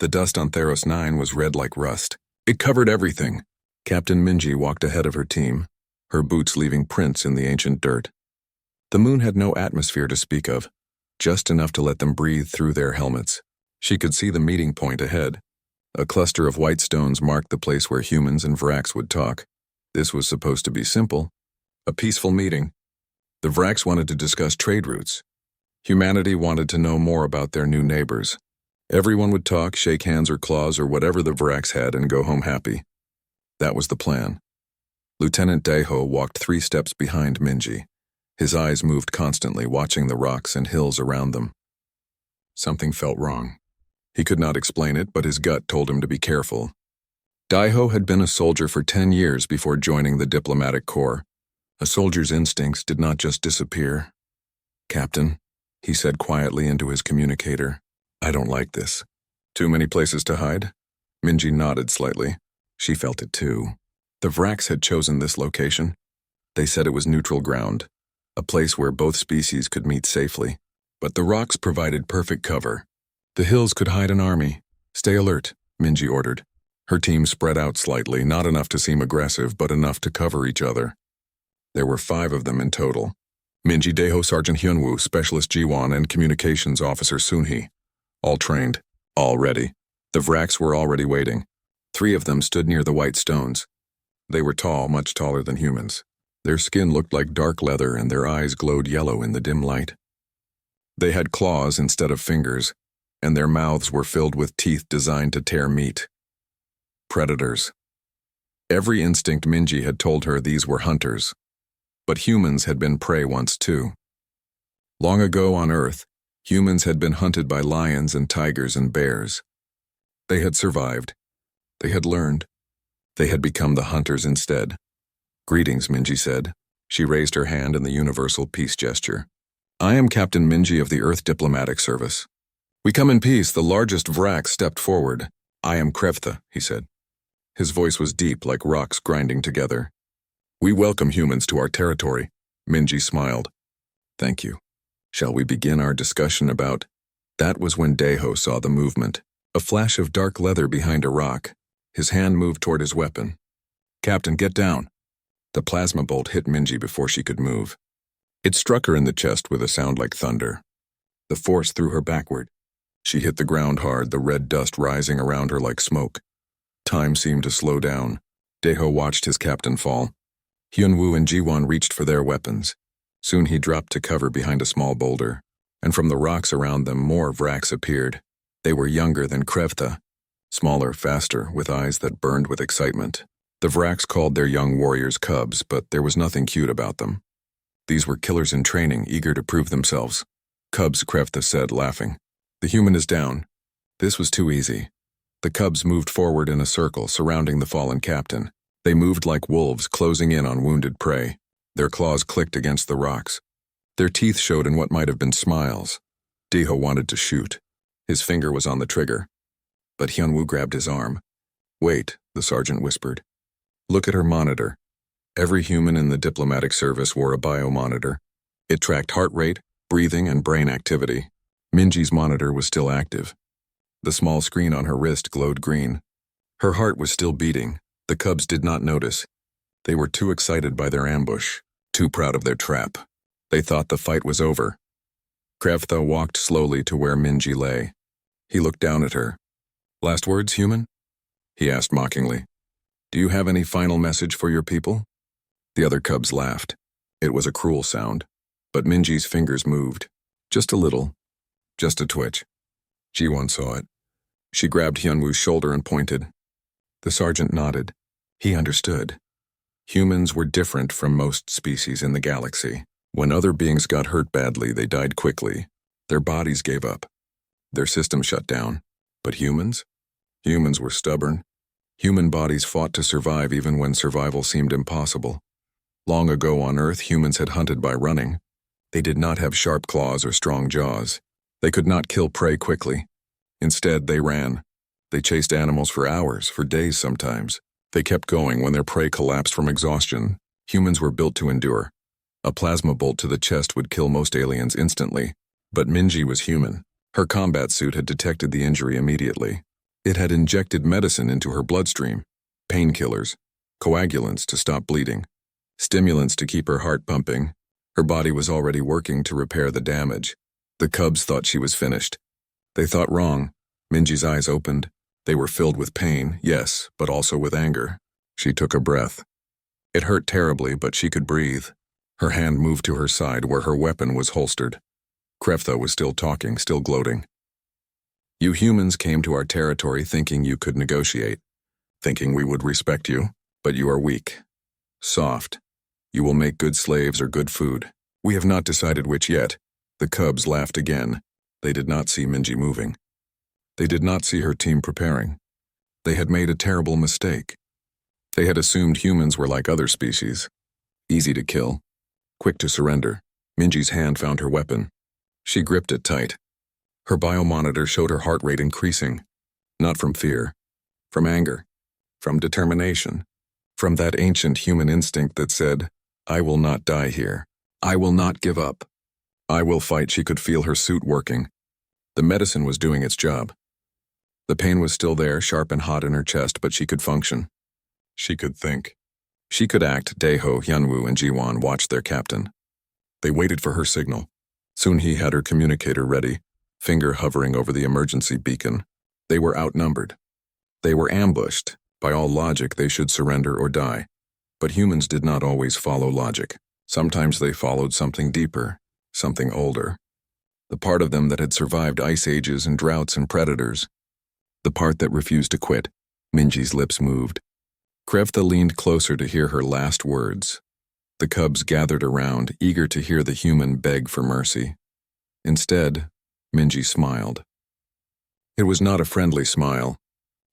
The dust on Theros 9 was red like rust. It covered everything. Captain Minji walked ahead of her team, her boots leaving prints in the ancient dirt. The moon had no atmosphere to speak of, just enough to let them breathe through their helmets. She could see the meeting point ahead. A cluster of white stones marked the place where humans and Vrax would talk. This was supposed to be simple. A peaceful meeting. The Vrax wanted to discuss trade routes. Humanity wanted to know more about their new neighbors. Everyone would talk, shake hands or claws or whatever the Vrax had and go home happy. That was the plan. Lieutenant Daiho walked 3 steps behind Minji. His eyes moved constantly, watching the rocks and hills around them. Something felt wrong. He could not explain it, but his gut told him to be careful. Daiho had been a soldier for 10 years before joining the diplomatic corps. A soldier's instincts did not just disappear. "Captain," he said quietly into his communicator, "I don't like this. Too many places to hide?" Minji nodded slightly. She felt it too. The Vrax had chosen this location. They said it was neutral ground, a place where both species could meet safely. But the rocks provided perfect cover. The hills could hide an army. "Stay alert," Minji ordered. Her team spread out slightly, not enough to seem aggressive, but enough to cover each other. There were 5 of them in total. Minji, Daiho, Sergeant Hyunwoo, Specialist Jiwon, and Communications Officer Sunhee. All trained, all ready. The Vrax were already waiting. 3 of them stood near the white stones. They were tall, much taller than humans. Their skin looked like dark leather and their eyes glowed yellow in the dim light. They had claws instead of fingers, and their mouths were filled with teeth designed to tear meat. Predators. Every instinct Minji had told her these were hunters. But humans had been prey once too. Long ago on Earth, humans had been hunted by lions and tigers and bears. They had survived. They had learned. They had become the hunters instead. "Greetings," Minji said. She raised her hand in the universal peace gesture. "I am Captain Minji of the Earth Diplomatic Service." "We come in peace." The largest Vrax stepped forward. "I am Krevtha," he said. His voice was deep, like rocks grinding together. "We welcome humans to our territory." Minji smiled. "Thank you. Shall we begin our discussion about—" That was when Daiho saw the movement. A flash of dark leather behind a rock. His hand moved toward his weapon. "Captain, get down." The plasma bolt hit Minji before she could move. It struck her in the chest with a sound like thunder. The force threw her backward. She hit the ground hard, the red dust rising around her like smoke. Time seemed to slow down. Daiho watched his captain fall. Hyunwoo and Jiwon reached for their weapons. Soon he dropped to cover behind a small boulder, and from the rocks around them more Vrax appeared. They were younger than Krevtha, smaller, faster, with eyes that burned with excitement. The Vrax called their young warriors cubs, but there was nothing cute about them. These were killers in training, eager to prove themselves. "Cubs," Krevtha said, laughing. "The human is down." This was too easy. The cubs moved forward in a circle, surrounding the fallen captain. They moved like wolves, closing in on wounded prey. Their claws clicked against the rocks. Their teeth showed in what might have been smiles. Daiho wanted to shoot. His finger was on the trigger. But Hyunwoo grabbed his arm. "Wait," the sergeant whispered. "Look at her monitor." Every human in the diplomatic service wore a biomonitor. It tracked heart rate, breathing, and brain activity. Minji's monitor was still active. The small screen on her wrist glowed green. Her heart was still beating. The cubs did not notice. They were too excited by their ambush, too proud of their trap. They thought the fight was over. Krevtha walked slowly to where Minji lay. He looked down at her. "Last words, human?" he asked mockingly. "Do you have any final message for your people?" The other cubs laughed. It was a cruel sound, but Minji's fingers moved. Just a little. Just a twitch. Jiwon saw it. She grabbed Hyunwoo's shoulder and pointed. The sergeant nodded. He understood. Humans were different from most species in the galaxy. When other beings got hurt badly, they died quickly. Their bodies gave up. Their system shut down. But humans? Humans were stubborn. Human bodies fought to survive even when survival seemed impossible. Long ago on Earth, humans had hunted by running. They did not have sharp claws or strong jaws. They could not kill prey quickly. Instead, they ran. They chased animals for hours, for days sometimes. They kept going when their prey collapsed from exhaustion. Humans were built to endure. A plasma bolt to the chest would kill most aliens instantly. But Minji was human. Her combat suit had detected the injury immediately. It had injected medicine into her bloodstream, painkillers, coagulants to stop bleeding, stimulants to keep her heart pumping. Her body was already working to repair the damage. The cubs thought she was finished. They thought wrong. Minji's eyes opened. They were filled with pain, yes, but also with anger. She took a breath. It hurt terribly, but she could breathe. Her hand moved to her side where her weapon was holstered. Kreftha was still talking, still gloating. You humans came to our territory thinking you could negotiate, thinking we would respect you, but you are weak, soft. You will make good slaves or good food. We have not decided which yet. The cubs laughed again. They did not see Minji moving. They did not see her team preparing. They had made a terrible mistake. They had assumed humans were like other species, easy to kill, quick to surrender. Minji's hand found her weapon. She gripped it tight. Her biomonitor showed her heart rate increasing, not from fear, from anger, from determination, from that ancient human instinct that said, I will not die here. I will not give up. I will fight. She could feel her suit working. The medicine was doing its job. The pain was still there, sharp and hot in her chest, but she could function. She could think. She could act. Daeho, Hyunwoo, and Jiwon watched their captain. They waited for her signal. Soon he had her communicator ready, finger hovering over the emergency beacon. They were outnumbered. They were ambushed. By all logic, they should surrender or die. But humans did not always follow logic. Sometimes they followed something deeper, something older. The part of them that had survived ice ages and droughts and predators. The part that refused to quit. Minji's lips moved. Kreftha leaned closer to hear her last words. The cubs gathered around, eager to hear the human beg for mercy. Instead, Minji smiled. It was not a friendly smile.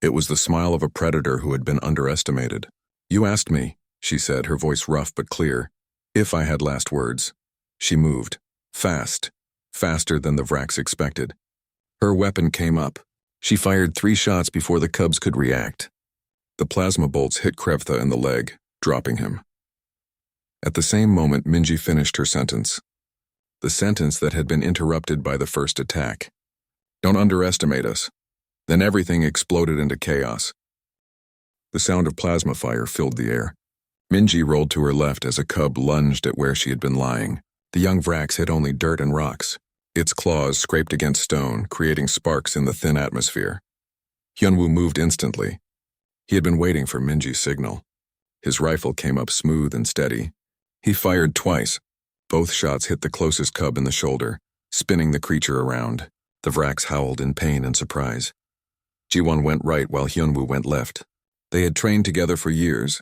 It was the smile of a predator who had been underestimated. You asked me, she said, her voice rough but clear, if I had last words. She moved. Fast. Faster than the Vraks expected. Her weapon came up. She fired 3 shots before the cubs could react. The plasma bolts hit Kreftha in the leg, dropping him. At the same moment, Minji finished her sentence. The sentence that had been interrupted by the first attack. Don't underestimate us. Then everything exploded into chaos. The sound of plasma fire filled the air. Minji rolled to her left as a cub lunged at where she had been lying. The young Vraks hit only dirt and rocks. Its claws scraped against stone, creating sparks in the thin atmosphere. Hyunwoo moved instantly. He had been waiting for Minji's signal. His rifle came up smooth and steady. He fired twice. Both shots hit the closest cub in the shoulder, spinning the creature around. The Vraks howled in pain and surprise. Jiwon went right while Hyunwoo went left. They had trained together for years.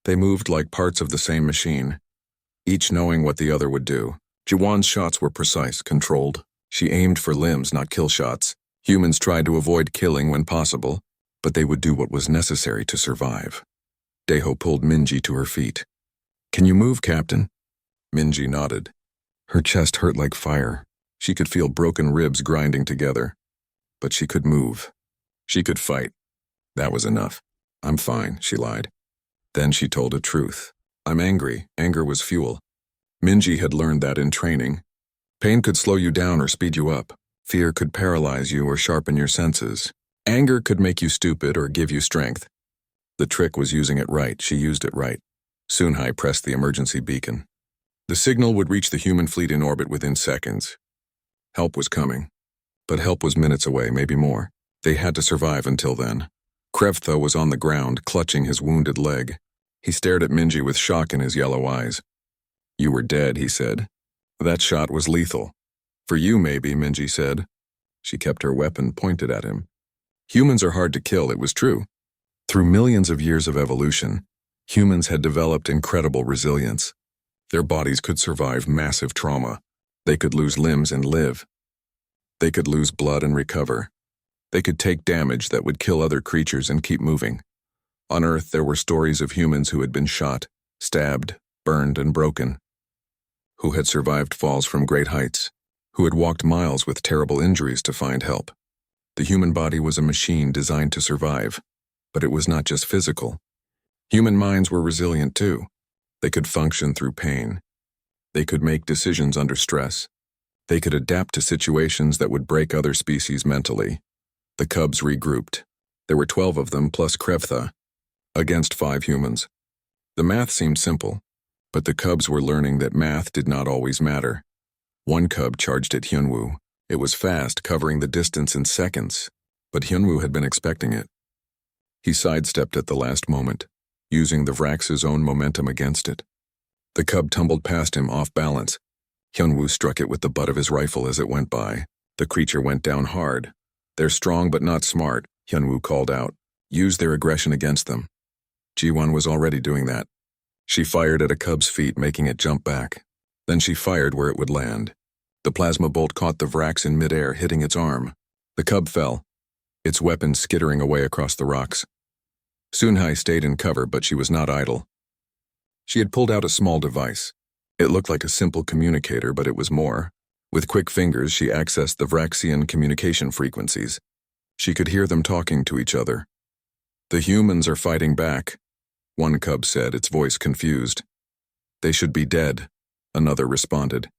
They moved like parts of the same machine, each knowing what the other would do. Jiwon's shots were precise, controlled. She aimed for limbs, not kill shots. Humans tried to avoid killing when possible, but they would do what was necessary to survive. Daeho pulled Minji to her feet. Can you move, Captain? Minji nodded. Her chest hurt like fire. She could feel broken ribs grinding together. But she could move. She could fight. That was enough. I'm fine, she lied. Then she told a truth. I'm angry. Anger was fuel. Minji had learned that in training. Pain could slow you down or speed you up. Fear could paralyze you or sharpen your senses. Anger could make you stupid or give you strength. The trick was using it right. She used it right. Sunhai pressed the emergency beacon. The signal would reach the human fleet in orbit within seconds. Help was coming. But help was minutes away, maybe more. They had to survive until then. Kreftha was on the ground, clutching his wounded leg. He stared at Minji with shock in his yellow eyes. You were dead, he said. That shot was lethal. For you, maybe, Minji said. She kept her weapon pointed at him. Humans are hard to kill, it was true. Through millions of years of evolution, humans had developed incredible resilience. Their bodies could survive massive trauma. They could lose limbs and live. They could lose blood and recover. They could take damage that would kill other creatures and keep moving. On Earth, there were stories of humans who had been shot, stabbed, burned, and broken, who had survived falls from great heights, who had walked miles with terrible injuries to find help. The human body was a machine designed to survive, but it was not just physical. Human minds were resilient too. They could function through pain. They could make decisions under stress. They could adapt to situations that would break other species mentally. The cubs regrouped. There were 12 of them plus Krevtha, against 5 humans. The math seemed simple, but the cubs were learning that math did not always matter. One cub charged at Hyunwoo. It was fast, covering the distance in seconds, but Hyunwoo had been expecting it. He sidestepped at the last moment, using the Vrax's own momentum against it. The cub tumbled past him off balance. Hyunwoo struck it with the butt of his rifle as it went by. The creature went down hard. "They're strong but not smart," Hyunwoo called out. "Use their aggression against them." Ji-won was already doing that. She fired at a cub's feet, making it jump back. Then she fired where it would land. The plasma bolt caught the Vrax in midair, hitting its arm. The cub fell, its weapon skittering away across the rocks. Sunhai stayed in cover, but she was not idle. She had pulled out a small device. It looked like a simple communicator, but it was more. With quick fingers, she accessed the Vraxian communication frequencies. She could hear them talking to each other. "The humans are fighting back," one cub said, its voice confused. "They should be dead," another responded.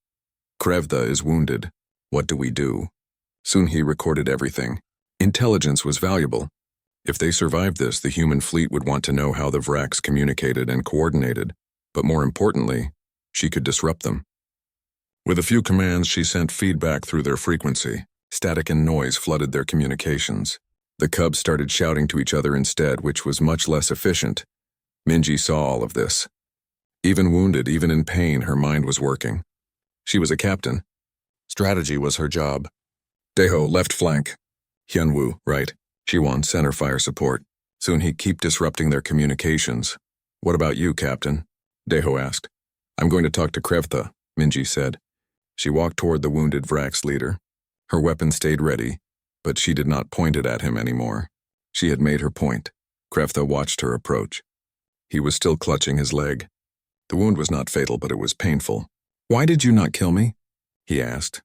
"Krevtha is wounded. What do we do?" Sunhee recorded everything. Intelligence was valuable. If they survived this, the human fleet would want to know how the Vrax communicated and coordinated, but more importantly, she could disrupt them. With a few commands, she sent feedback through their frequency. Static and noise flooded their communications. The cubs started shouting to each other instead, which was much less efficient. Minji saw all of this. Even wounded, even in pain, her mind was working. She was a captain. Strategy was her job. Daeho, left flank. Hyunwoo, right. Jiwon, center fire support. Soon he keep disrupting their communications. "What about you, Captain?" Daeho asked. "I'm going to talk to Krevtha," Minji said. She walked toward the wounded Vrax leader. Her weapon stayed ready, but she did not point it at him anymore. She had made her point. Krevtha watched her approach. He was still clutching his leg. The wound was not fatal, but it was painful. "Why did you not kill me?" he asked.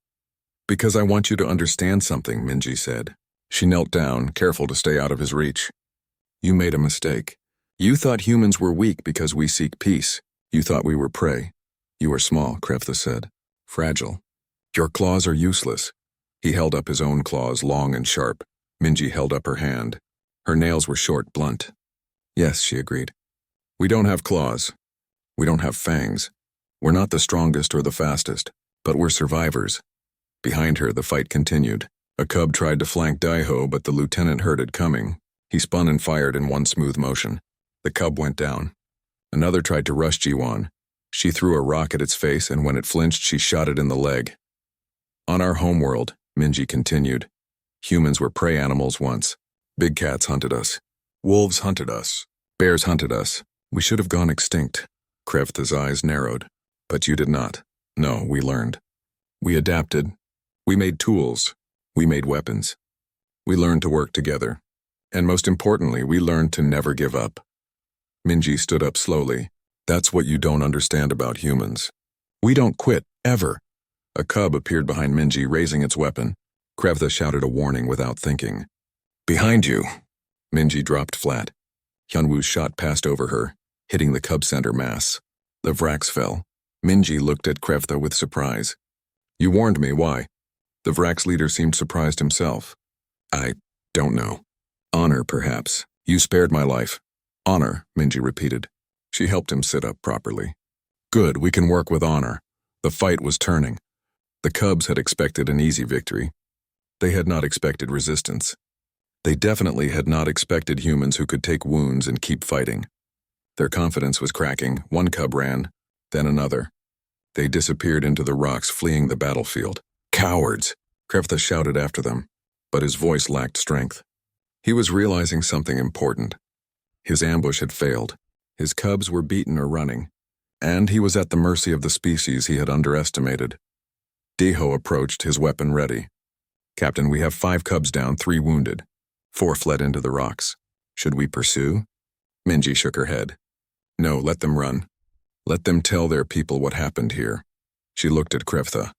"Because I want you to understand something," Minji said. She knelt down, careful to stay out of his reach. "You made a mistake. You thought humans were weak because we seek peace. You thought we were prey. You are small," Krevtha said. "Fragile. Your claws are useless." He held up his own claws, long and sharp. Minji held up her hand. Her nails were short, blunt. "Yes," she agreed. "We don't have claws. We don't have fangs. We're not the strongest or the fastest, but we're survivors." Behind her, the fight continued. A cub tried to flank Daeho, but the lieutenant heard it coming. He spun and fired in one smooth motion. The cub went down. Another tried to rush Jiwon. She threw a rock at its face, and when it flinched, she shot it in the leg. "On our homeworld," Minji continued, "humans were prey animals once. Big cats hunted us. Wolves hunted us. Bears hunted us. We should have gone extinct." Krevtha's eyes narrowed. "But you did not. No, we learned. We adapted. We made tools. We made weapons. We learned to work together. And most importantly, we learned to never give up." Minji stood up slowly. "That's what you don't understand about humans. We don't quit, ever." A cub appeared behind Minji, raising its weapon. Krevtha shouted a warning without thinking. "Behind you." Minji dropped flat. Hyunwoo's shot passed over her, hitting the cub center mass. The Vrax fell. Minji looked at Krevtha with surprise. "You warned me, why?" The Vrax leader seemed surprised himself. "I don't know. Honor, perhaps. You spared my life." "Honor," Minji repeated. She helped him sit up properly. "Good, we can work with honor." The fight was turning. The cubs had expected an easy victory. They had not expected resistance. They definitely had not expected humans who could take wounds and keep fighting. Their confidence was cracking. One cub ran, then another. They disappeared into the rocks, fleeing the battlefield. "Cowards!" Krevtha shouted after them, but his voice lacked strength. He was realizing something important. His ambush had failed. His cubs were beaten or running, and he was at the mercy of the species he had underestimated. Daeho approached, his weapon ready. "Captain, we have 5 cubs down, 3 wounded. 4 fled into the rocks. Should we pursue?" Minji shook her head. "No, let them run. Let them tell their people what happened here." She looked at Krevtha.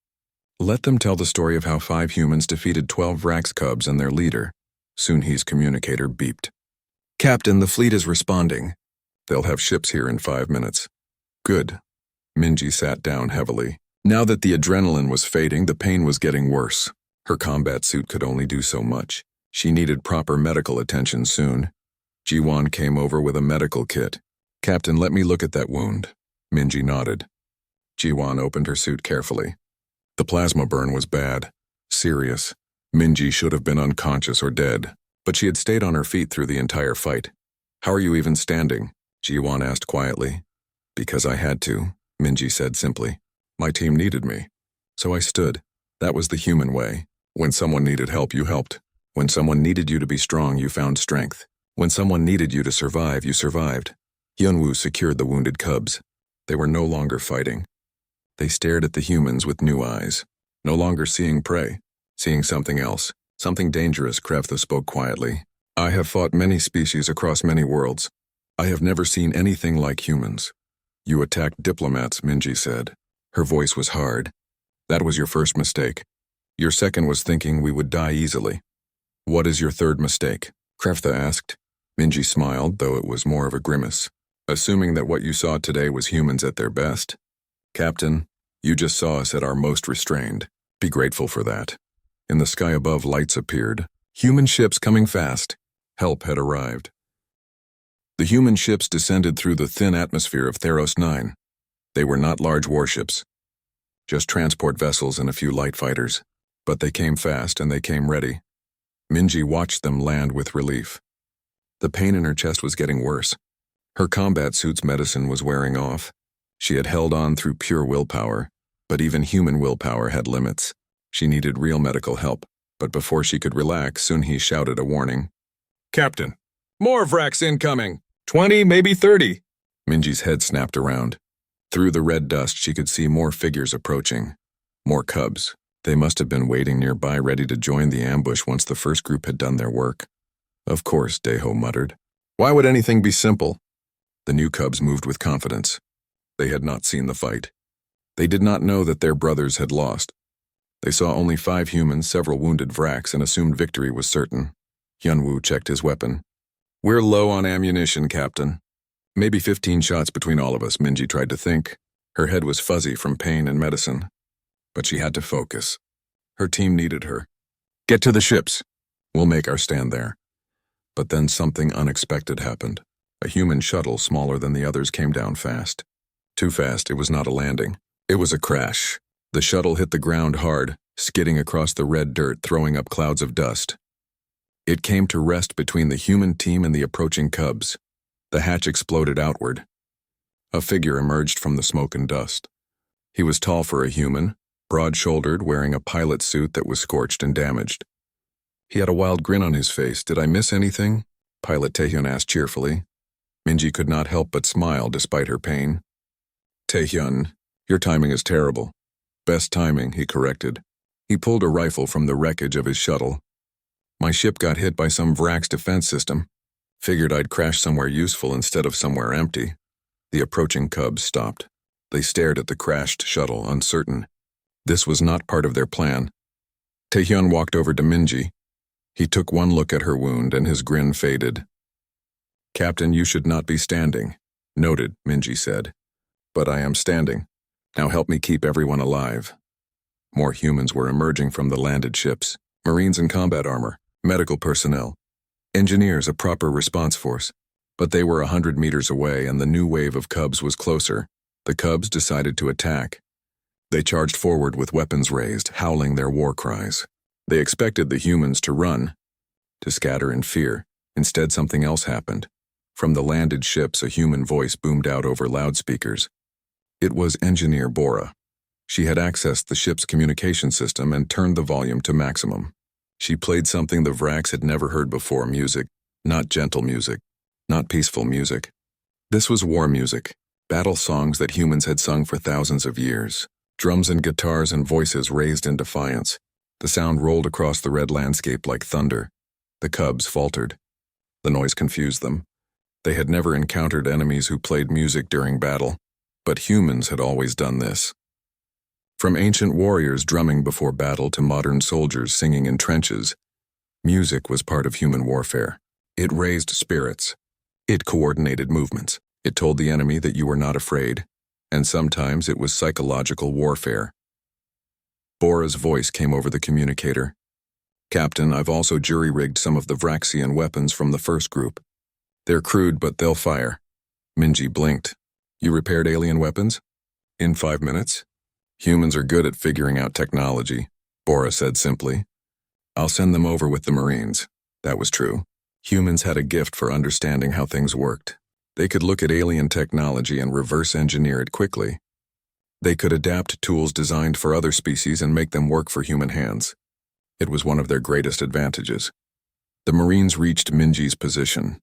"Let them tell the story of how 5 humans defeated 12 Vrax cubs and their leader." Sunhee's communicator beeped. "Captain, the fleet is responding. They'll have ships here in 5 minutes." "Good." Minji sat down heavily. Now that the adrenaline was fading, the pain was getting worse. Her combat suit could only do so much. She needed proper medical attention soon. Jiwan came over with a medical kit. "Captain, let me look at that wound." Minji nodded. Jiwan opened her suit carefully. The plasma burn was bad. Serious. Minji should have been unconscious or dead, but she had stayed on her feet through the entire fight. "How are you even standing?" Jiwan asked quietly. "Because I had to," Minji said simply. "My team needed me. So I stood. That was the human way. When someone needed help, you helped. When someone needed you to be strong, you found strength. When someone needed you to survive, you survived." Hyunwoo secured the wounded cubs. They were no longer fighting. They stared at the humans with new eyes, no longer seeing prey, seeing something else, something dangerous. Krevtha spoke quietly. "I have fought many species across many worlds. I have never seen anything like humans." "You attacked diplomats," Minji said. Her voice was hard. "That was your first mistake. Your second was thinking we would die easily. What is your third mistake?" Krevtha asked. Minji smiled, though it was more of a grimace. "Assuming that what you saw today was humans at their best? Captain, you just saw us at our most restrained. Be grateful for that." In the sky above, lights appeared. Human ships coming fast. Help had arrived. The human ships descended through the thin atmosphere of Theros 9. They were not large warships, just transport vessels and a few light fighters. But they came fast and they came ready. Minji watched them land with relief. The pain in her chest was getting worse. Her combat suit's medicine was wearing off. She had held on through pure willpower, but even human willpower had limits. She needed real medical help, but before she could relax, soon he shouted a warning. "Captain, more Vraks incoming! 20, maybe 30! Minji's head snapped around. Through the red dust, she could see more figures approaching. More cubs. They must have been waiting nearby, ready to join the ambush once the first group had done their work. "Of course," Daeho muttered. "Why would anything be simple?" The new cubs moved with confidence. They had not seen the fight. They did not know that their brothers had lost. They saw only 5 humans, several wounded Vraks, and assumed victory was certain. Hyunwoo checked his weapon. "We're low on ammunition, Captain." "Maybe 15 shots between all of us," Minji tried to think. Her head was fuzzy from pain and medicine. But she had to focus. Her team needed her. "Get to the ships. We'll make our stand there." But then something unexpected happened. A human shuttle smaller than the others came down fast. Too fast, it was not a landing. It was a crash. The shuttle hit the ground hard, skidding across the red dirt, throwing up clouds of dust. It came to rest between the human team and the approaching cubs. The hatch exploded outward. A figure emerged from the smoke and dust. He was tall for a human, broad-shouldered, wearing a pilot suit that was scorched and damaged. He had a wild grin on his face. "Did I miss anything?" Pilot Taehyun asked cheerfully. Minji could not help but smile despite her pain. "Taehyun, your timing is terrible." "Best timing," he corrected. He pulled a rifle from the wreckage of his shuttle. "My ship got hit by some Vrak's defense system. Figured I'd crash somewhere useful instead of somewhere empty." The approaching cubs stopped. They stared at the crashed shuttle, uncertain. This was not part of their plan. Taehyun walked over to Minji. He took one look at her wound and his grin faded. "Captain, you should not be standing." "Noted," Minji said. "But I am standing. Now help me keep everyone alive." More humans were emerging from the landed ships. Marines in combat armor, medical personnel, engineers, a proper response force. But they were 100 meters away and the new wave of cubs was closer. The cubs decided to attack. They charged forward with weapons raised, howling their war cries. They expected the humans to run, to scatter in fear. Instead, something else happened. From the landed ships, a human voice boomed out over loudspeakers. It was Engineer Bora. She had accessed the ship's communication system and turned the volume to maximum. She played something the Vraks had never heard before, music, not gentle music, not peaceful music. This was war music, battle songs that humans had sung for thousands of years. Drums and guitars and voices raised in defiance. The sound rolled across the red landscape like thunder. The cubs faltered. The noise confused them. They had never encountered enemies who played music during battle, but humans had always done this. From ancient warriors drumming before battle to modern soldiers singing in trenches, music was part of human warfare. It raised spirits. It coordinated movements. It told the enemy that you were not afraid, and sometimes it was psychological warfare. Bora's voice came over the communicator. Captain, I've also jury-rigged some of the Vraxian weapons from the first group. They're crude, but they'll fire. Minji blinked. You repaired alien weapons? In 5 minutes? Humans are good at figuring out technology, Bora said simply. I'll send them over with the Marines. That was true. Humans had a gift for understanding how things worked. They could look at alien technology and reverse engineer it quickly. They could adapt tools designed for other species and make them work for human hands. It was one of their greatest advantages. The Marines reached Minji's position.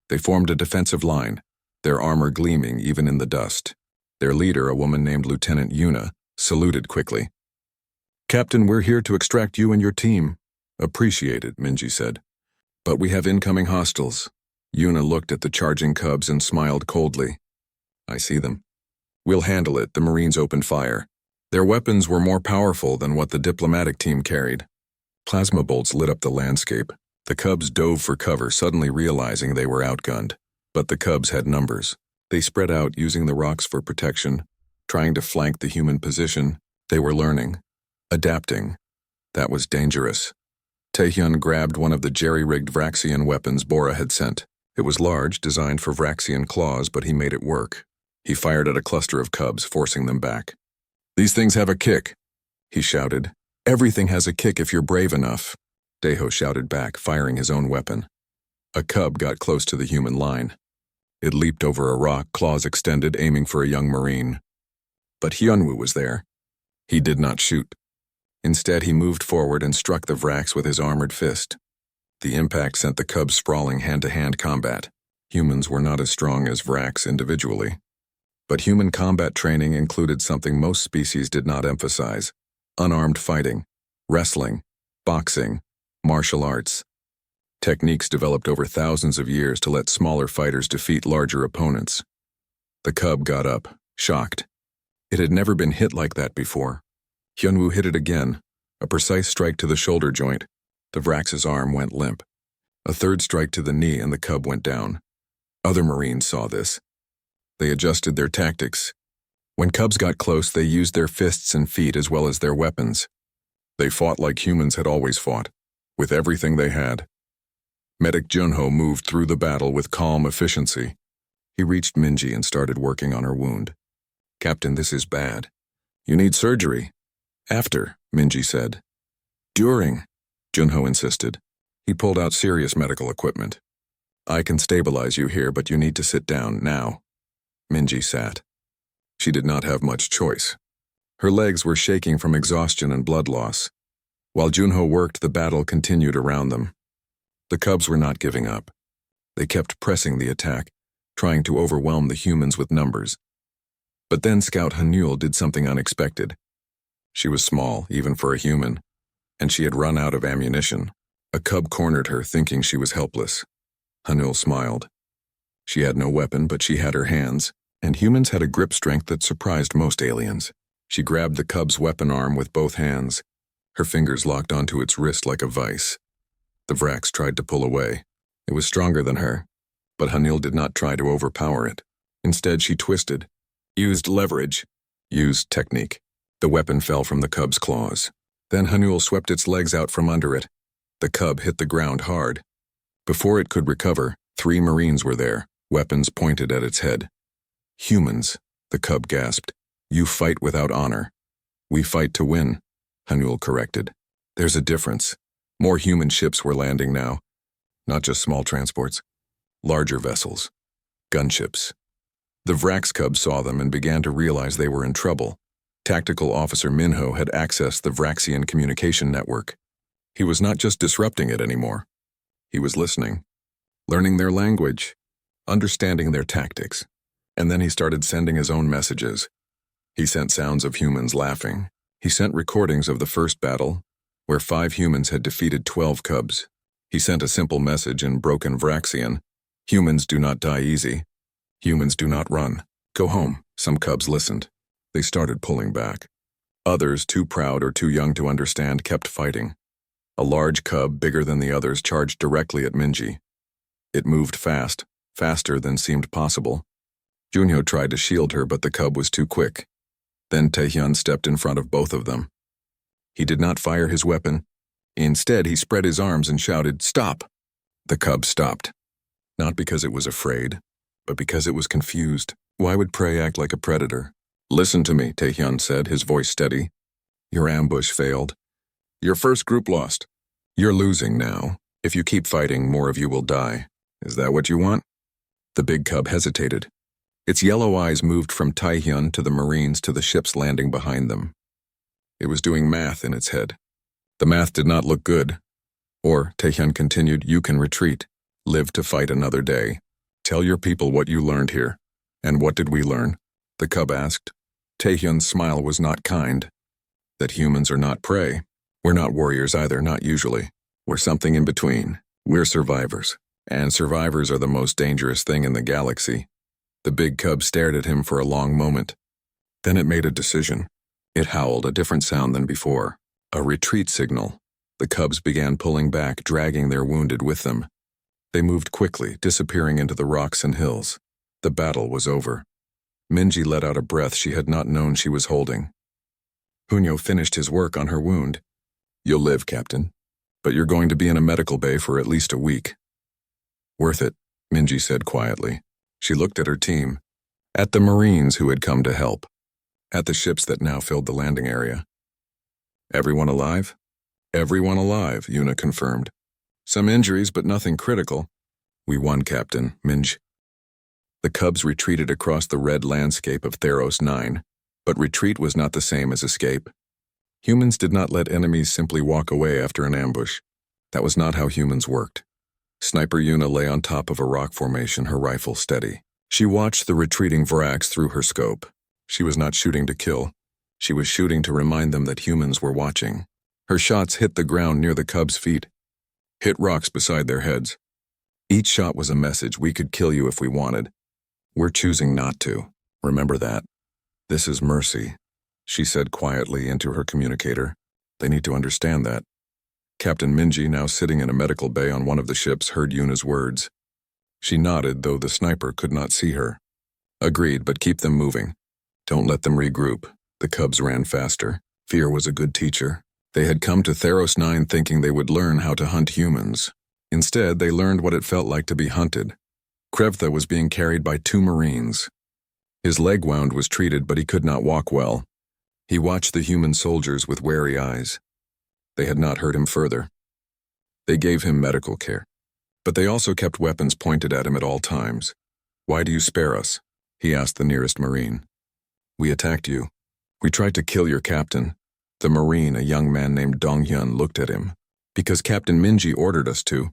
They formed a defensive line, their armor gleaming even in the dust. Their leader, a woman named Lieutenant Yuna, saluted quickly. Captain, we're here to extract you and your team. Appreciate it, Minji said. But we have incoming hostiles. Yuna looked at the charging cubs and smiled coldly. I see them. We'll handle it, the Marines opened fire. Their weapons were more powerful than what the diplomatic team carried. Plasma bolts lit up the landscape. The cubs dove for cover, suddenly realizing they were outgunned. But the cubs had numbers. They spread out, using the rocks for protection, trying to flank the human position. They were learning, adapting. That was dangerous. Taehyun grabbed one of the jerry-rigged Vraxian weapons Bora had sent. It was large, designed for Vraxian claws, but he made it work. He fired at a cluster of cubs, forcing them back. These things have a kick, he shouted. Everything has a kick if you're brave enough, Daeho shouted back, firing his own weapon. A cub got close to the human line. It leaped over a rock, claws extended, aiming for a young Marine. But Hyunwoo was there. He did not shoot. Instead, he moved forward and struck the Vrax with his armored fist. The impact sent the cubs sprawling hand-to-hand combat. Humans were not as strong as Vrax individually. But human combat training included something most species did not emphasize: unarmed fighting, wrestling, boxing, martial arts. Techniques developed over thousands of years to let smaller fighters defeat larger opponents. The cub got up, shocked. It had never been hit like that before. Hyunwoo hit it again, a precise strike to the shoulder joint. The Vrax's arm went limp. A third strike to the knee and the cub went down. Other Marines saw this. They adjusted their tactics. When cubs got close, they used their fists and feet as well as their weapons. They fought like humans had always fought, with everything they had. Medic Junho moved through the battle with calm efficiency. He reached Minji and started working on her wound. Captain, this is bad. You need surgery. After, Minji said. During, Junho insisted. He pulled out serious medical equipment. I can stabilize you here, but you need to sit down now. Minji sat. She did not have much choice. Her legs were shaking from exhaustion and blood loss. While Junho worked, the battle continued around them. The cubs were not giving up. They kept pressing the attack, trying to overwhelm the humans with numbers. But then Scout Hanul did something unexpected. She was small, even for a human, and she had run out of ammunition. A cub cornered her, thinking she was helpless. Hanul smiled. She had no weapon, but she had her hands, and humans had a grip strength that surprised most aliens. She grabbed the cub's weapon arm with both hands. Her fingers locked onto its wrist like a vice. The Vrax tried to pull away. It was stronger than her, but Hanul did not try to overpower it. Instead, she twisted, used leverage, used technique. The weapon fell from the cub's claws. Then Hanul swept its legs out from under it. The cub hit the ground hard. Before it could recover, 3 Marines were there, weapons pointed at its head. Humans, the cub gasped. You fight without honor. We fight to win, Hanul corrected. There's a difference. More human ships were landing now. Not just small transports. Larger vessels. Gunships. The Vrax cubs saw them and began to realize they were in trouble. Tactical Officer Minho had accessed the Vraxian communication network. He was not just disrupting it anymore. He was listening, learning their language, understanding their tactics. And then he started sending his own messages. He sent sounds of humans laughing. He sent recordings of the first battle, where 5 humans had defeated 12 cubs. He sent a simple message in broken Vraxian. Humans do not die easy. Humans do not run. Go home. Some cubs listened. They started pulling back. Others, too proud or too young to understand, kept fighting. A large cub, bigger than the others, charged directly at Minji. It moved fast, faster than seemed possible. Junho tried to shield her, but the cub was too quick. Then Taehyun stepped in front of both of them. He did not fire his weapon. Instead, he spread his arms and shouted, "Stop!" The cub stopped. Not because it was afraid, but because it was confused. Why would prey act like a predator? "Listen to me," Taehyun said, his voice steady. "Your ambush failed. Your first group lost. You're losing now. If you keep fighting, more of you will die. Is that what you want?" The big cub hesitated. Its yellow eyes moved from Taehyun to the Marines to the ships landing behind them. It was doing math in its head. The math did not look good. Or, Taehyun continued, "You can retreat. Live to fight another day. Tell your people what you learned here." "And what did we learn?" the cub asked. Taehyun's smile was not kind. "That humans are not prey. We're not warriors either, not usually. We're something in between. We're survivors. And survivors are the most dangerous thing in the galaxy." The big cub stared at him for a long moment. Then it made a decision. It howled, a different sound than before. A retreat signal. The cubs began pulling back, dragging their wounded with them. They moved quickly, disappearing into the rocks and hills. The battle was over. Minji let out a breath she had not known she was holding. Hunyo finished his work on her wound. "You'll live, Captain. But you're going to be in a medical bay for at least a week." "Worth it," Minji said quietly. She looked at her team. At the Marines who had come to help. At the ships that now filled the landing area. "Everyone alive?" "Everyone alive," Yuna confirmed. "Some injuries, but nothing critical." "We won, Captain," Minj. The cubs retreated across the red landscape of Theros 9, but retreat was not the same as escape. Humans did not let enemies simply walk away after an ambush. That was not how humans worked. Sniper Yuna lay on top of a rock formation, her rifle steady. She watched the retreating Vraks through her scope. She was not shooting to kill. She was shooting to remind them that humans were watching. Her shots hit the ground near the cubs' feet, hit rocks beside their heads. Each shot was a message: we could kill you if we wanted. We're choosing not to. Remember that. This is mercy, she said quietly into her communicator. They need to understand that. Captain Minji, now sitting in a medical bay on one of the ships, heard Yuna's words. She nodded, though the sniper could not see her. "Agreed, but keep them moving. Don't let them regroup." The cubs ran faster. Fear was a good teacher. They had come to Theros 9 thinking they would learn how to hunt humans. Instead, they learned what it felt like to be hunted. Krevtha was being carried by 2 Marines. His leg wound was treated, but he could not walk well. He watched the human soldiers with wary eyes. They had not hurt him further. They gave him medical care. But they also kept weapons pointed at him at all times. "Why do you spare us?" he asked the nearest Marine. "We attacked you. We tried to kill your captain." The Marine, a young man named Donghyun, looked at him. "Because Captain Minji ordered us to.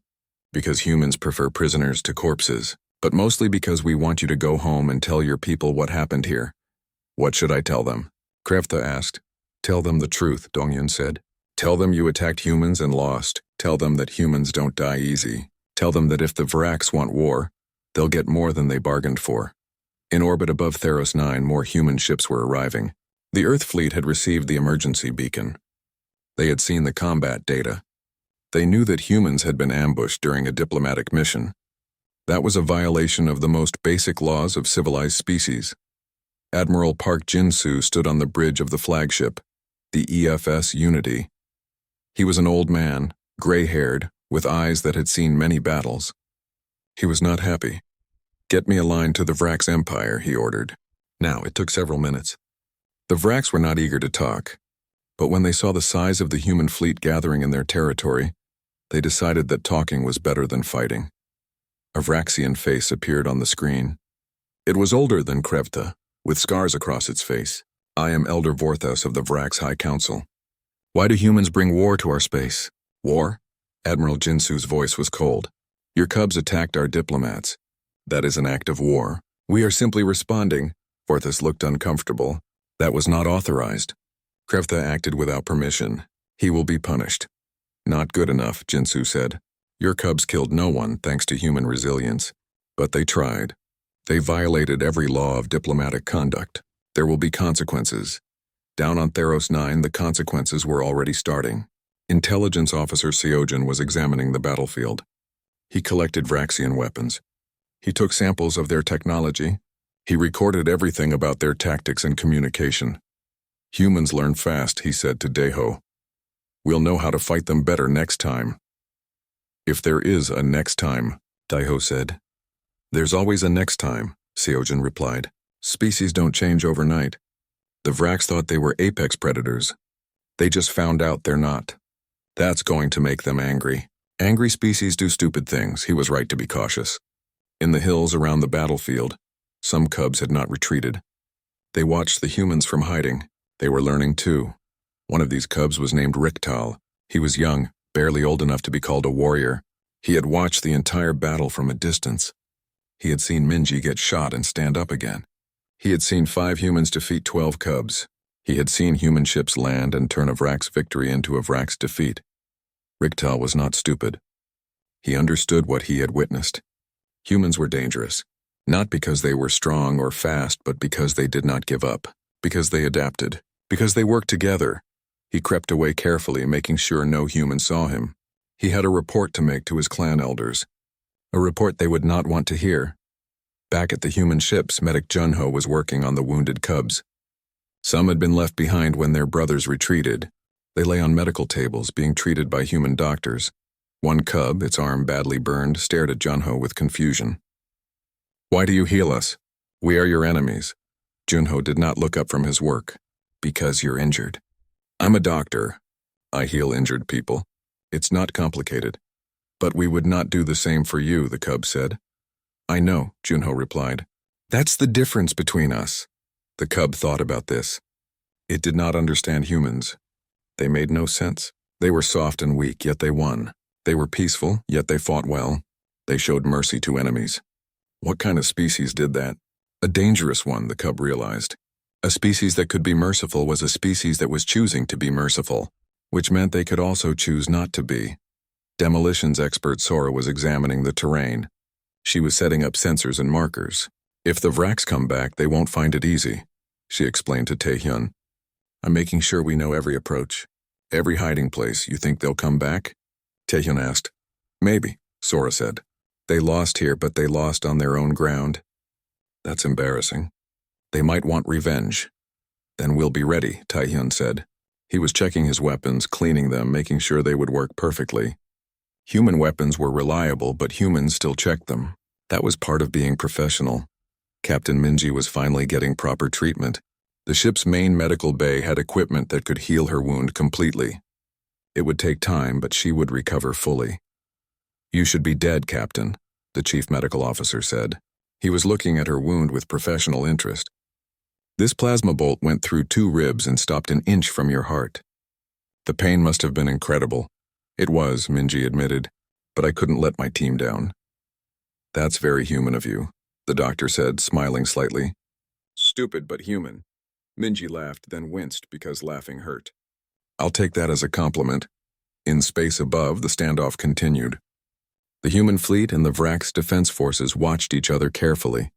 Because humans prefer prisoners to corpses. But mostly because we want you to go home and tell your people what happened here." "What should I tell them?" Krevtha asked. "Tell them the truth," Donghyun said. "Tell them you attacked humans and lost. Tell them that humans don't die easy. Tell them that if the Vraks want war, they'll get more than they bargained for." In orbit above Theros 9, more human ships were arriving. The Earth fleet had received the emergency beacon. They had seen the combat data. They knew that humans had been ambushed during a diplomatic mission. That was a violation of the most basic laws of civilized species. Admiral Park Jin-soo stood on the bridge of the flagship, the EFS Unity. He was an old man, gray-haired, with eyes that had seen many battles. He was not happy. "Get me a line to the Vraks Empire," he ordered. Now, it took several minutes. The Vraks were not eager to talk, but when they saw the size of the human fleet gathering in their territory, they decided that talking was better than fighting. A Vraxian face appeared on the screen. It was older than Krevta, with scars across its face. "I am Elder Vorthos of the Vraks High Council. Why do humans bring war to our space?" "War?" Admiral Jinsu's voice was cold. "Your cubs attacked our diplomats. That is an act of war. We are simply responding." Vorthos looked uncomfortable. "That was not authorized. Krevtha acted without permission. He will be punished." "Not good enough," Jinsu said. "Your cubs killed no one thanks to human resilience. But they tried. They violated every law of diplomatic conduct. There will be consequences." Down on Theros 9, the consequences were already starting. Intelligence Officer Seojin was examining the battlefield. He collected Vraxian weapons. He took samples of their technology. He recorded everything about their tactics and communication. "Humans learn fast," he said to Deho. We'll know how to fight them better next time. If there is a next time, Daiho said. There's always a next time, Seojin replied. Species don't change overnight. The Vrax thought they were apex predators. They just found out they're not. That's going to make them angry. Angry species do stupid things. He was right to be cautious. In the hills around the battlefield, some cubs had not retreated. They watched the humans from hiding. They were learning too. One of these cubs was named Riktal. He was young, barely old enough to be called a warrior. He had watched the entire battle from a distance. He had seen Minji get shot and stand up again. He had seen 5 humans defeat 12 cubs. He had seen human ships land and turn a Vrax victory into a Vrax defeat. Riktal was not stupid. He understood what he had witnessed. Humans were dangerous, not because they were strong or fast, but because they did not give up, because they adapted, because they worked together. He crept away carefully, making sure no human saw him. He had a report to make to his clan elders, a report they would not want to hear. Back at the human ships, Medic Junho was working on the wounded cubs. Some had been left behind when their brothers retreated. They lay on medical tables, being treated by human doctors. One cub, its arm badly burned, stared at Junho with confusion. Why do you heal us? We are your enemies. Junho did not look up from his work. Because you're injured. I'm a doctor. I heal injured people. It's not complicated. But we would not do the same for you, the cub said. I know, Junho replied. That's the difference between us. The cub thought about this. It did not understand humans. They made no sense. They were soft and weak, yet they won. They were peaceful, yet they fought well. They showed mercy to enemies. What kind of species did that? A dangerous one, the cub realized. A species that could be merciful was a species that was choosing to be merciful, which meant they could also choose not to be. Demolitions expert Sora was examining the terrain. She was setting up sensors and markers. If the Vrax come back, they won't find it easy, she explained to Taehyun. I'm making sure we know every approach. Every hiding place. You think they'll come back? Taehyun asked. Maybe, Sora said. They lost here, but they lost on their own ground. That's embarrassing. They might want revenge. Then we'll be ready, Taehyun said. He was checking his weapons, cleaning them, making sure they would work perfectly. Human weapons were reliable, but humans still checked them. That was part of being professional. Captain Minji was finally getting proper treatment. The ship's main medical bay had equipment that could heal her wound completely. It would take time, but she would recover fully. You should be dead, Captain, the chief medical officer said. He was looking at her wound with professional interest. This plasma bolt went through 2 ribs and stopped an inch from your heart. The pain must have been incredible. It was, Minji admitted, but I couldn't let my team down. That's very human of you, the doctor said, smiling slightly. Stupid but human. Minji laughed, then winced because laughing hurt. I'll take that as a compliment. In space above, the standoff continued. The human fleet and the Vrax defense forces watched each other carefully.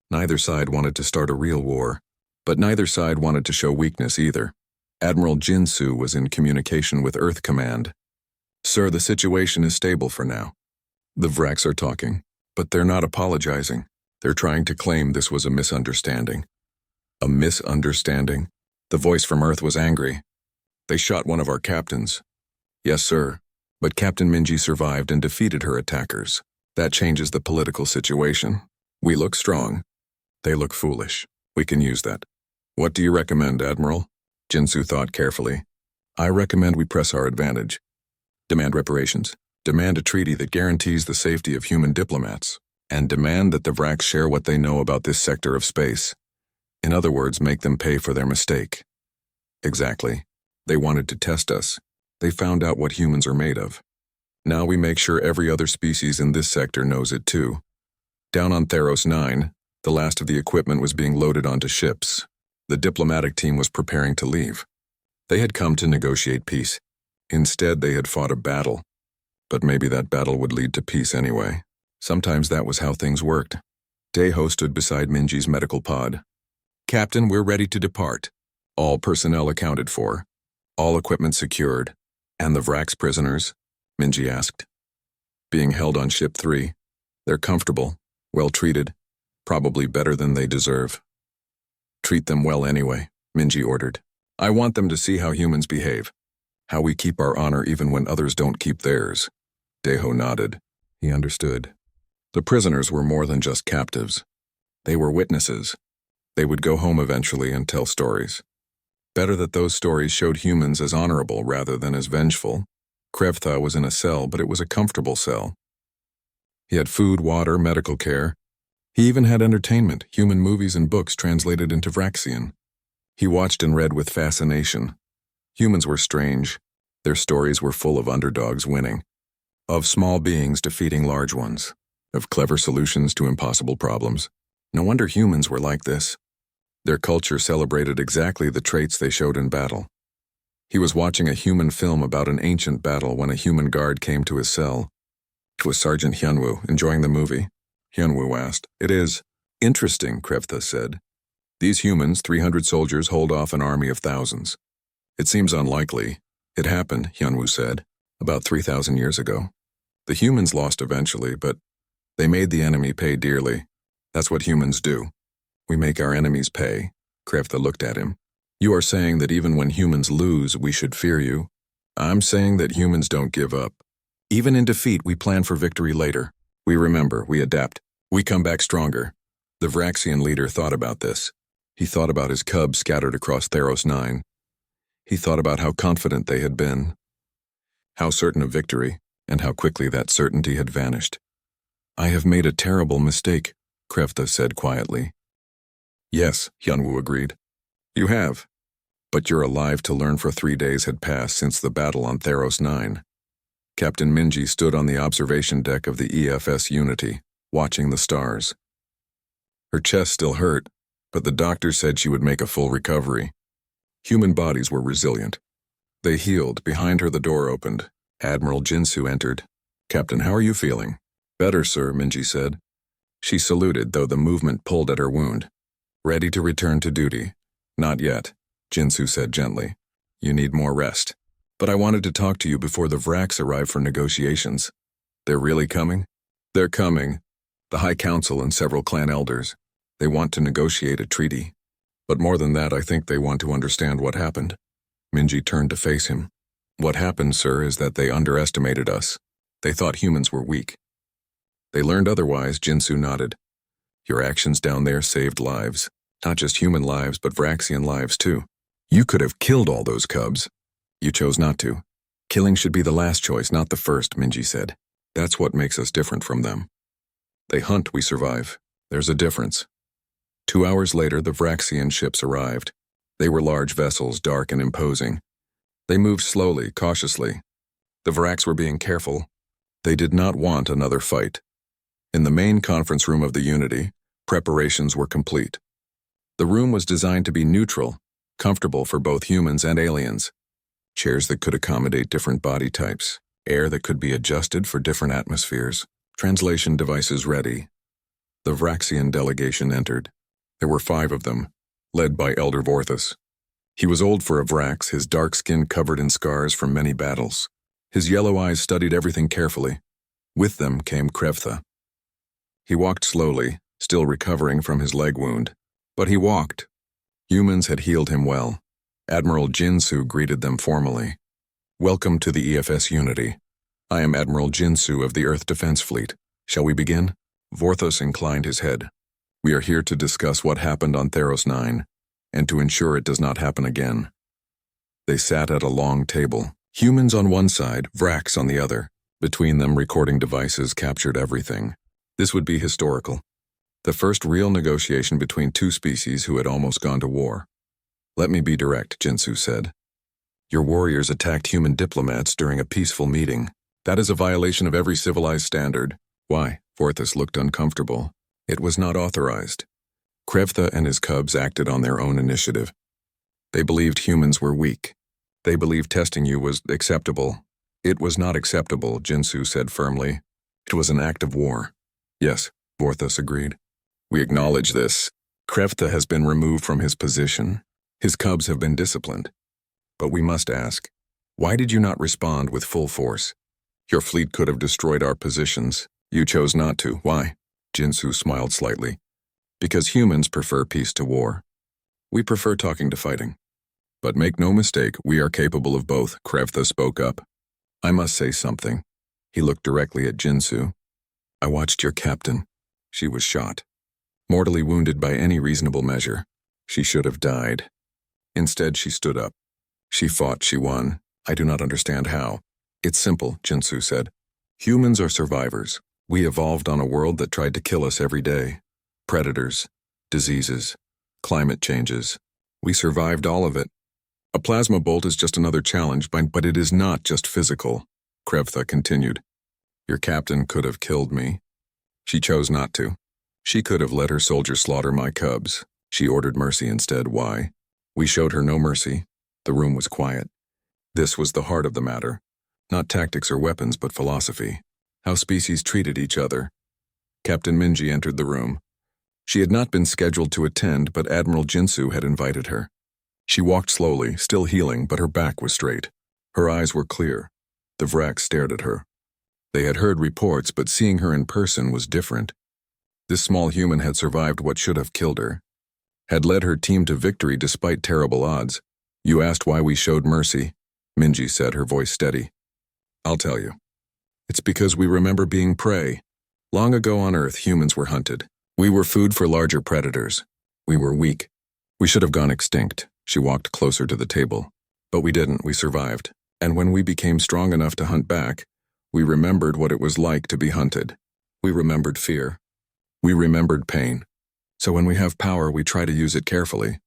Neither side wanted to start a real war, but neither side wanted to show weakness either. Admiral Jinsu was in communication with Earth Command. Sir, the situation is stable for now. The Vrax are talking, but they're not apologizing. They're trying to claim this was a misunderstanding. A misunderstanding? The voice from Earth was angry. They shot one of our captains. Yes, sir. But Captain Minji survived and defeated her attackers. That changes the political situation. We look strong. They look foolish. We can use that. What do you recommend, Admiral? Jinsu thought carefully. I recommend we press our advantage. Demand reparations. Demand a treaty that guarantees the safety of human diplomats. And demand that the Vrax share what they know about this sector of space. In other words, make them pay for their mistake. Exactly. They wanted to test us. They found out what humans are made of. Now we make sure every other species in this sector knows it too. Down on Theros 9, the last of the equipment was being loaded onto ships. The diplomatic team was preparing to leave. They had come to negotiate peace. Instead, they had fought a battle. But maybe that battle would lead to peace anyway. Sometimes that was how things worked. Daeho stood beside Minji's medical pod. Captain, we're ready to depart. All personnel accounted for. All equipment secured. And the Vrax prisoners? Minji asked. Being held on Ship 3. They're comfortable, well treated, probably better than they deserve. Treat them well anyway, Minji ordered. I want them to see how humans behave. How we keep our honor even when others don't keep theirs. Deho nodded. He understood. The prisoners were more than just captives. They were witnesses. They would go home eventually and tell stories. Better that those stories showed humans as honorable rather than as vengeful. Krevtha was in a cell, but it was a comfortable cell. He had food, water, medical care. He even had entertainment, human movies and books translated into Vraxian. He watched and read with fascination. Humans were strange. Their stories were full of underdogs winning, of small beings defeating large ones, of clever solutions to impossible problems. No wonder humans were like this. Their culture celebrated exactly the traits they showed in battle. He was watching a human film about an ancient battle when a human guard came to his cell. It was Sergeant Hyunwoo, enjoying the movie. Hyunwoo asked. It is. Interesting, Krevtha said. These humans, 300 soldiers, hold off an army of thousands. It seems unlikely. It happened, Hyunwoo said, about 3,000 years ago. The humans lost eventually, but they made the enemy pay dearly. That's what humans do. We make our enemies pay. Krevtha looked at him. You are saying that even when humans lose, we should fear you. I'm saying that humans don't give up. Even in defeat, we plan for victory later. We remember, we adapt, we come back stronger. The Vraxian leader thought about this. He thought about his cubs scattered across Theros 9. He thought about how confident they had been, how certain of victory, and how quickly that certainty had vanished. I have made a terrible mistake, Krevtha said quietly. Yes, Hyunwoo agreed. You have. But you're alive to learn, for 3 days had passed since the battle on Theros 9. Captain Minji stood on the observation deck of the EFS Unity, watching the stars. Her chest still hurt, but the doctor said she would make a full recovery. Human bodies were resilient. They healed. Behind her the door opened. Admiral Jinsu entered. Captain, how are you feeling? Better, sir, Minji said. She saluted, though the movement pulled at her wound. Ready to return to duty. Not yet, Jinsu said gently. You need more rest. But I wanted to talk to you before the Vraks arrive for negotiations. They're really coming? They're coming. The High Council and several clan elders. They want to negotiate a treaty. But more than that, I think they want to understand what happened. Minji turned to face him. What happened, sir, is that they underestimated us. They thought humans were weak. They learned otherwise, Jinsu nodded. Your actions down there saved lives. Not just human lives, but Vraxian lives, too. You could have killed all those cubs. You chose not to. Killing should be the last choice, not the first, Minji said. That's what makes us different from them. They hunt, we survive. There's a difference. 2 hours later, the Vraxian ships arrived. They were large vessels, dark and imposing. They moved slowly, cautiously. The Vraks were being careful. They did not want another fight. In the main conference room of the Unity, preparations were complete. The room was designed to be neutral, comfortable for both humans and aliens. Chairs that could accommodate different body types, air that could be adjusted for different atmospheres, translation devices ready. The Vraxian delegation entered. There were 5 of them, led by Elder Vorthus. He was old for a Vrax, his dark skin covered in scars from many battles. His yellow eyes studied everything carefully. With them came Krevtha. He walked slowly, still recovering from his leg wound. But he walked. Humans had healed him well. Admiral Jinsu greeted them formally. Welcome to the EFS Unity. I am Admiral Jinsu of the Earth Defense Fleet. Shall we begin? Vorthos inclined his head. We are here to discuss what happened on Theros 9, and to ensure it does not happen again. They sat at a long table. Humans on one side, Vraks on the other. Between them, recording devices captured everything. This would be historical. The first real negotiation between 2 species who had almost gone to war. Let me be direct, Jinsu said. Your warriors attacked human diplomats during a peaceful meeting. That is a violation of every civilized standard. Why? Vorthus looked uncomfortable. It was not authorized. Krevtha and his cubs acted on their own initiative. They believed humans were weak. They believed testing you was acceptable. It was not acceptable, Jinsu said firmly. It was an act of war. Yes, Vorthus agreed. We acknowledge this. Krevtha has been removed from his position. His cubs have been disciplined. But we must ask, why did you not respond with full force? Your fleet could have destroyed our positions. You chose not to. Why? Jinsu smiled slightly. Because humans prefer peace to war. We prefer talking to fighting. But make no mistake, we are capable of both, Krevtha spoke up. I must say something. He looked directly at Jinsu. I watched your captain. She was shot. Mortally wounded by any reasonable measure. She should have died. Instead, she stood up. She fought, she won. I do not understand how. It's simple, Jinsu said. Humans are survivors. We evolved on a world that tried to kill us every day. Predators, diseases, climate changes. We survived all of it. A plasma bolt is just another challenge, but it is not just physical, Krevtha continued. Your captain could have killed me. She chose not to. She could have let her soldiers slaughter my cubs. She ordered mercy instead. Why? We showed her no mercy. The room was quiet. This was the heart of the matter. Not tactics or weapons, but philosophy. How species treated each other. Captain Minji entered the room. She had not been scheduled to attend, but Admiral Jinsu had invited her. She walked slowly, still healing, but her back was straight. Her eyes were clear. The Vraks stared at her. They had heard reports, but seeing her in person was different. This small human had survived what should have killed her. Had led her team to victory despite terrible odds. You asked why we showed mercy, Minji said, her voice steady. I'll tell you. It's because we remember being prey. Long ago on Earth, humans were hunted. We were food for larger predators. We were weak. We should have gone extinct. She walked closer to the table. But we didn't, we survived. And when we became strong enough to hunt back, we remembered what it was like to be hunted. We remembered fear. We remembered pain. So when we have power, we try to use it carefully.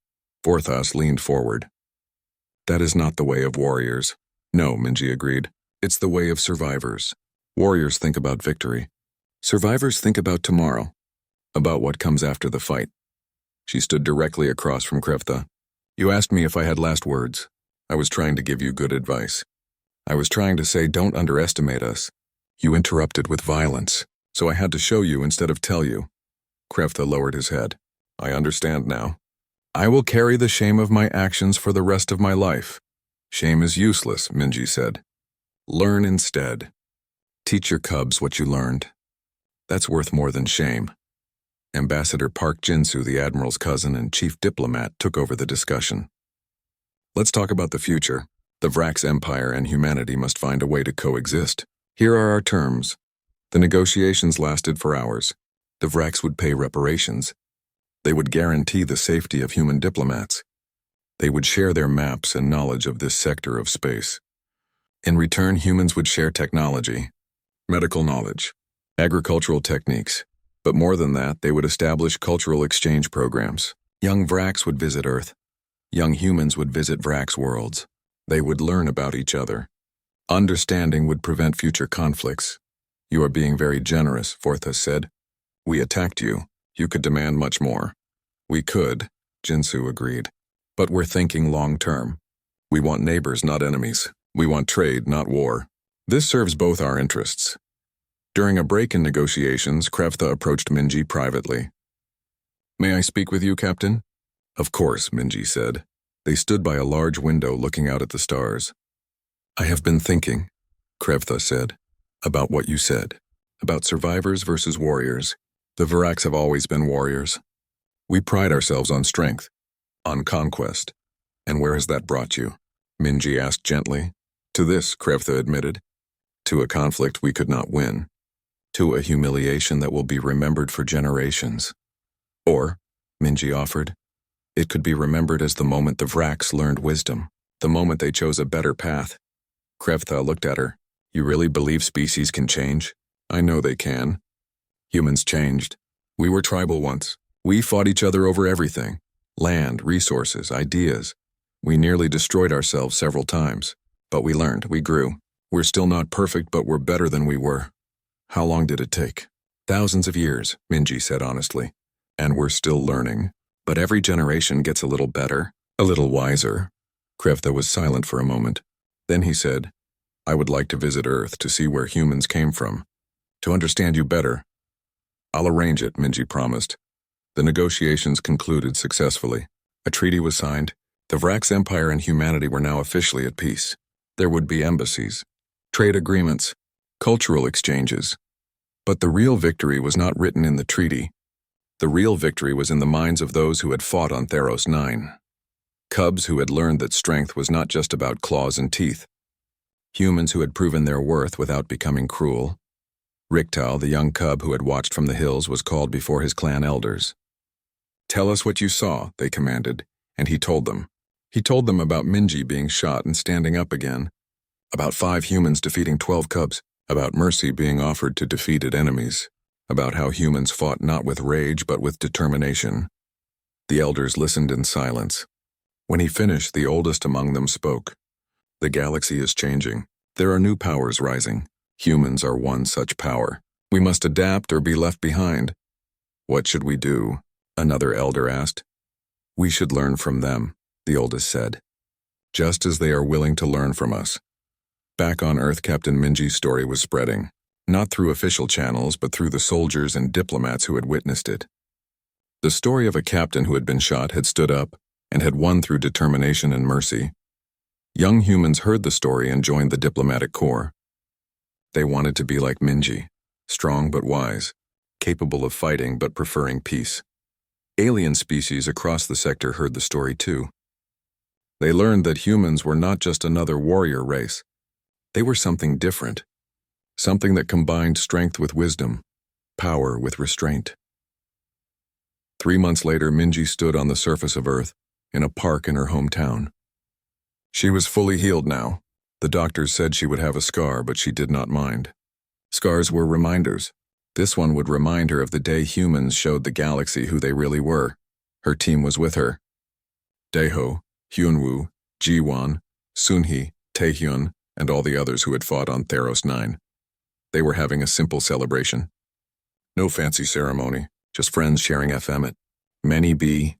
Vorthos leaned forward. That is not the way of warriors. No, Minji agreed. It's the way of survivors. Warriors think about victory. Survivors think about tomorrow. About what comes after the fight. She stood directly across from Krevtha. You asked me if I had last words. I was trying to give you good advice. I was trying to say don't underestimate us. You interrupted with violence, so I had to show you instead of tell you. Krevtha lowered his head. I understand now. I will carry the shame of my actions for the rest of my life. Shame is useless, Minji said. Learn instead. Teach your cubs what you learned. That's worth more than shame. Ambassador Park Jinsu, the Admiral's cousin and chief diplomat, took over the discussion. Let's talk about the future. The Vraks Empire and humanity must find a way to coexist. Here are our terms. The negotiations lasted for hours. The Vraks would pay reparations. They would guarantee the safety of human diplomats. They would share their maps and knowledge of this sector of space. In return, humans would share technology, medical knowledge, agricultural techniques. But more than that, they would establish cultural exchange programs. Young Vraks would visit Earth. Young humans would visit Vraks worlds. They would learn about each other. Understanding would prevent future conflicts. You are being very generous, Vorthos said. We attacked you. You could demand much more. We could, Jinsu agreed. But we're thinking long-term. We want neighbors, not enemies. We want trade, not war. This serves both our interests. During a break in negotiations, Krevtha approached Minji privately. May I speak with you, Captain? Of course, Minji said. They stood by a large window looking out at the stars. I have been thinking, Krevtha said, about what you said, about survivors versus warriors. The Vraks have always been warriors. We pride ourselves on strength, on conquest. And where has that brought you? Minji asked gently. To this, Krevtha admitted. To a conflict we could not win. To a humiliation that will be remembered for generations. Or, Minji offered, it could be remembered as the moment the Vraks learned wisdom, the moment they chose a better path. Krevtha looked at her. You really believe species can change? I know they can. Humans changed. We were tribal once. We fought each other over everything. Land, resources, ideas. We nearly destroyed ourselves several times. But we learned, we grew. We're still not perfect, but we're better than we were. How long did it take? Thousands of years, Minji said honestly. And we're still learning. But every generation gets a little better, a little wiser. Krevtha was silent for a moment. Then he said, I would like to visit Earth to see where humans came from. To understand you better. I'll arrange it, Minji promised. The negotiations concluded successfully. A treaty was signed. The Vraks Empire and humanity were now officially at peace. There would be embassies, trade agreements, cultural exchanges. But the real victory was not written in the treaty. The real victory was in the minds of those who had fought on Theros 9. Cubs who had learned that strength was not just about claws and teeth. Humans who had proven their worth without becoming cruel. Riktal, the young cub who had watched from the hills, was called before his clan elders. "Tell us what you saw," they commanded, and he told them. He told them about Minji being shot and standing up again, about 5 humans defeating 12 cubs, about mercy being offered to defeated enemies, about how humans fought not with rage but with determination. The elders listened in silence. When he finished, the oldest among them spoke. "The galaxy is changing. There are new powers rising. Humans are one such power. We must adapt or be left behind." "What should we do?" another elder asked. "We should learn from them," the oldest said, "just as they are willing to learn from us." Back on Earth, Captain Minji's story was spreading, not through official channels, but through the soldiers and diplomats who had witnessed it. The story of a captain who had been shot had stood up and had won through determination and mercy. Young humans heard the story and joined the diplomatic corps. They wanted to be like Minji, strong but wise, capable of fighting but preferring peace. Alien species across the sector heard the story too. They learned that humans were not just another warrior race. They were something different, something that combined strength with wisdom, power with restraint. 3 months later, Minji stood on the surface of Earth, in a park in her hometown. She was fully healed now. The doctors said she would have a scar, but she did not mind. Scars were reminders. This one would remind her of the day humans showed the galaxy who they really were. Her team was with her. Daeho, Hyunwoo, Jiwon, Sunhee, Taehyun, and all the others who had fought on Theros 9. They were having a simple celebration. No fancy ceremony, just friends sharing FM at Many B,